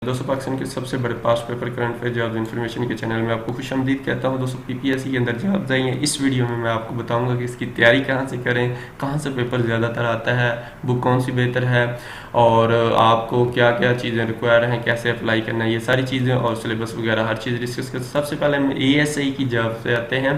दोस्तों, पाकिस्तान के सबसे बड़े past paper current affair job information के चैनल में आपको खुशामदीद कहता हूं। दोस्तों, पीपीएससी के अंदर जॉब्स आई हैं। इस वीडियो में मैं आपको बताऊंगा कि इसकी तैयारी कहां से करें, कहां से पेपर ज़्यादातर आता है, बुक कौन सी बेहतर है और आपको क्या क्या चीज़ें रिक्वायर हैं, कैसे अप्लाई करना है, ये सारी चीज़ें और सिलेबस वगैरह हर चीज़ डिस्कस कर। सबसे पहले हम एएसआई की जॉब से आते हैं।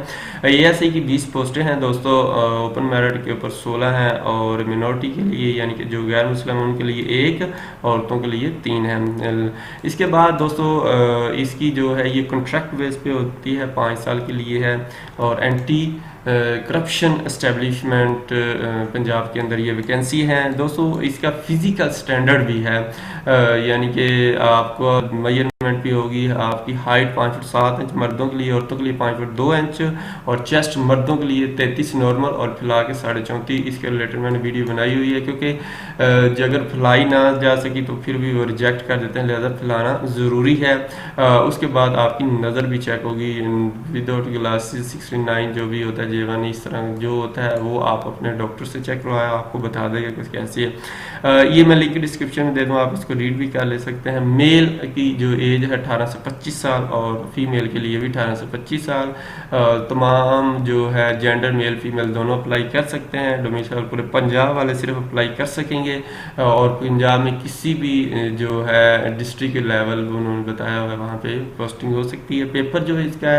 एएसआई की 20 पोस्टें हैं दोस्तों। ओपन मेरिट के ऊपर 16 हैं और मिनॉरिटी के लिए यानी कि जो गैर मुस्लिम हैं उनके लिए 1, औरतों के लिए 3 है। इसके बाद दोस्तों इसकी जो है ये कॉन्ट्रैक्ट बेस पे होती है, 5 साल के लिए है और एंटी करप्शन एस्टेब्लिशमेंट पंजाब के अंदर ये वैकेंसी है दोस्तों। इसका फिजिकल स्टैंडर्ड भी है, यानी कि आपको मेजरमेंट भी होगी। आपकी हाइट 5 फुट 7 इंच मर्दों के लिए, औरतों के लिए 5 फुट 2 इंच और चेस्ट मर्दों के लिए 33 नॉर्मल और फैला के 34.5। इसके रिलेटेड मैंने वीडियो बनाई हुई है, क्योंकि अगर फैलाई ना जा सकी तो फिर भी वो रिजेक्ट कर देते हैं, लिहाजा फैलाना ज़रूरी है। उसके बाद आपकी नज़र भी चेक होगी विदाउट ग्लासेस 69 जो भी होता है J1 इस तरह जो होता है वो आप अपने डॉक्टर से चेक करवाया, आपको बता देगा कि कैसी है। ये मैं लिंक डिस्क्रिप्शन में दे दूँ, आप इसको रीड भी कर ले सकते हैं। मेल की जो एज है 18 से 25 साल और फीमेल के लिए भी 18 से 25 साल। तमाम जो है जेंडर मेल फीमेल दोनों अप्लाई कर सकते हैं। डोमिसाइल पूरे पंजाब वाले सिर्फ अप्लाई कर सकेंगे और पंजाब में किसी भी जो है डिस्ट्रिक्ट लेवल उन्होंने बताया हुआ है वहाँ पे पोस्टिंग हो सकती है। पेपर जो है इसका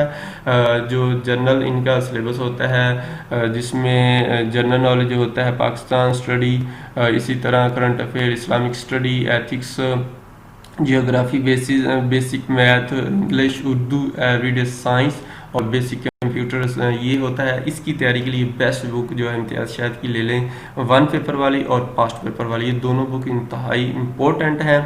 जो जनरल इनका सिलेबस होता है जिसमें जनरल नॉलेज होता है, पाकिस्तान स्टडी, इसी तरह current affair, Islamic study, ethics, geography, basic math, English, Urdu, everyday science और बेसिक कंप्यूटर्स ये होता है। इसकी तैयारी के लिए बेस्ट बुक जो है इम्तियाज़ शाहिद की ले लें, 1 पेपर वाली और पास्ट पेपर वाली। ये दोनों बुक इंतहाई इम्पोर्टेंट हैं।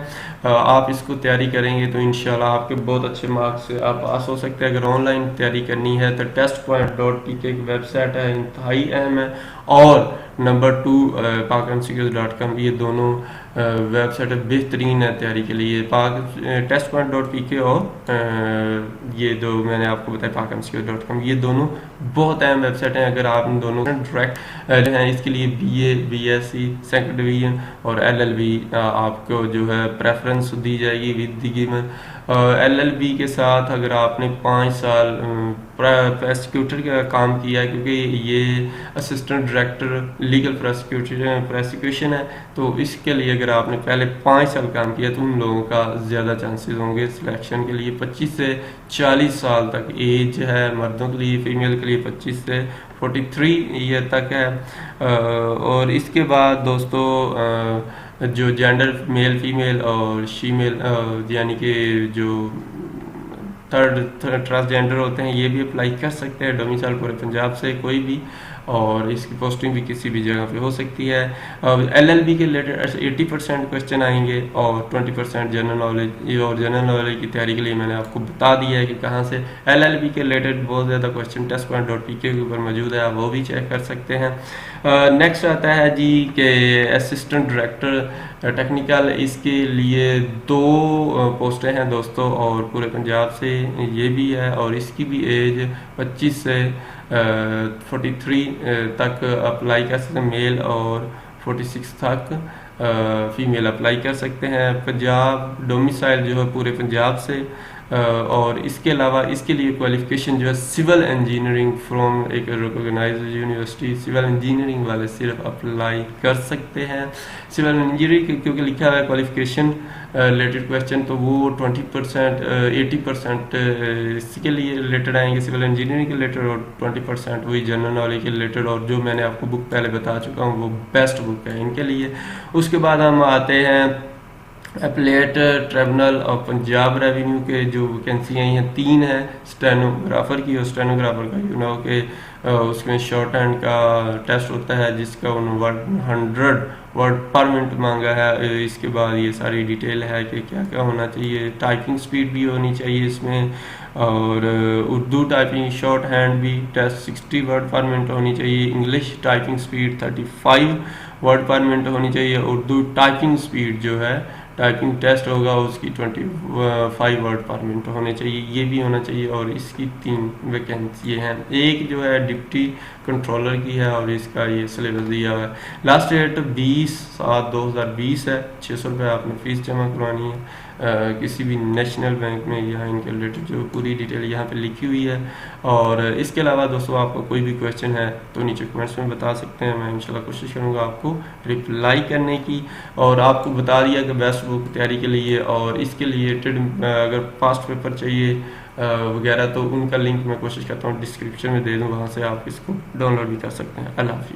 आप इसको तैयारी करेंगे तो इंशाल्लाह आपके बहुत अच्छे मार्क्स से आप पास हो सकते हैं। अगर ऑनलाइन तैयारी करनी है तो testpoint.tk एक वेबसाइट है, इंतहाई अहम है। और नंबर 2 pakmcqs.com, ये दोनों वेबसाइट बेहतरीन है तैयारी के लिए। testpoint.pk और ये जो मैंने आपको बताया pakmcqs.com, ये दोनों बहुत अहम वेबसाइट हैं। अगर आप इन दोनों डायरेक्ट हैं इसके लिए BA, BSc, सेकंड डिवीजन और LLB आपको जो है प्रेफरेंस दी जाएगी विद दी गिवन। LLB के साथ अगर आपने 5 साल प्रोसिक्यूटर का काम किया है, क्योंकि ये असिस्टेंट डायरेक्टर लीगल प्रोसिक्यूशन है, तो इसके लिए अगर आपने पहले 5 साल काम किया तो उन लोगों का ज़्यादा चांसेस होंगे सिलेक्शन के लिए। 25 से 40 साल तक एज है मर्दों के लिए, फीमेल के लिए 25 से 43 ईयर तक है। और इसके बाद दोस्तों जो जेंडर मेल फीमेल और शीमेल यानी कि जो थर्ड ट्रांसजेंडर होते हैं ये भी अप्लाई कर सकते हैं। डोमिसाइल पूरे पंजाब से कोई भी, और इसकी पोस्टिंग भी किसी भी जगह पे हो सकती है। LLB के रिलेटेड 80% क्वेश्चन आएंगे और 20% जनरल नॉलेज। और जनरल नॉलेज की तैयारी के लिए मैंने आपको बता दिया है कि कहाँ से LLB के रिलेटेड बहुत ज़्यादा क्वेश्चन testpoint.pk के ऊपर मौजूद है, आप वो भी चेक कर सकते हैं। नेक्स्ट आता है जी के असिस्टेंट डायरेक्टर टेक्निकल, इसके लिए 2 पोस्टें हैं दोस्तों और पूरे पंजाब से ये भी है और इसकी भी एज 25 से 43 तक अप्लाई कर सकते हैं मेल और 46 तक फीमेल अप्लाई कर सकते हैं। पंजाब डोमिसाइल जो है पूरे पंजाब से। और इसके अलावा इसके लिए क्वालिफिकेशन जो है सिविल इंजीनियरिंग फ्रॉम एक रिकॉग्नाइज्ड यूनिवर्सिटी, सिविल इंजीनियरिंग वाले सिर्फ अप्लाई कर सकते हैं। सिविल इंजीनियरिंग क्योंकि लिखा हुआ है क्वालिफिकेशन रिलेटेड क्वेश्चन, तो वो 20% 80% इसके लिए रिलेटेड आएंगे सिविल इंजीनियरिंग के रिलेटेड और 20% वही जनरल नॉलेज के रिलेटेड। और जो मैंने आपको बुक पहले बता चुका हूँ वो बेस्ट बुक है इनके लिए। उसके बाद हम आते हैं अपलेट ट्रिब्यूनल और पंजाब रेवेन्यू के जो वैकेंसी आई हैं 3 हैं स्टेनोग्राफर की। और स्टेनोग्राफर का यू नो कि उसमें शॉर्ट हैंड का टेस्ट होता है जिसका 100 वर्ड पर मिनट मांगा है। इसके बाद ये सारी डिटेल है कि क्या क्या होना चाहिए। टाइपिंग स्पीड भी होनी चाहिए इसमें और उर्दू टाइपिंग शॉर्ट हैंड भी टेस्ट 60 वर्ड पर मिनट होनी चाहिए। इंग्लिश टाइपिंग स्पीड 35 वर्ड पर मिनट होनी चाहिए। उर्दू टाइपिंग स्पीड जो है टाइपिंग टेस्ट होगा उसकी 25 वर्ड पर मिनट होने चाहिए, ये भी होना चाहिए। और इसकी 3 वैकेंसी हैं। एक जो है डिप्टी कंट्रोलर की है और इसका ये सिलेबस दिया हुआ है। लास्ट डेट 20/7/2020 है। 600 रुपये आपने फीस जमा करवानी है। किसी भी नेशनल बैंक में या इनके रिलेटेड जो पूरी डिटेल यहाँ पे लिखी हुई है। और इसके अलावा दोस्तों आपको कोई भी क्वेश्चन है तो नीचे कमेंट्स में बता सकते हैं, मैं इंशाल्लाह कोशिश करूँगा आपको रिप्लाई करने की। और आपको बता दिया कि बेस्ट बुक तैयारी के लिए और इसके रिलेटेड अगर पास्ट पेपर चाहिए वगैरह तो उनका लिंक मैं कोशिश करता हूँ डिस्क्रिप्शन में दे दूँ, वहाँ से आप इसको डाउनलोड भी कर सकते हैं। अल्लाह हाफिज़।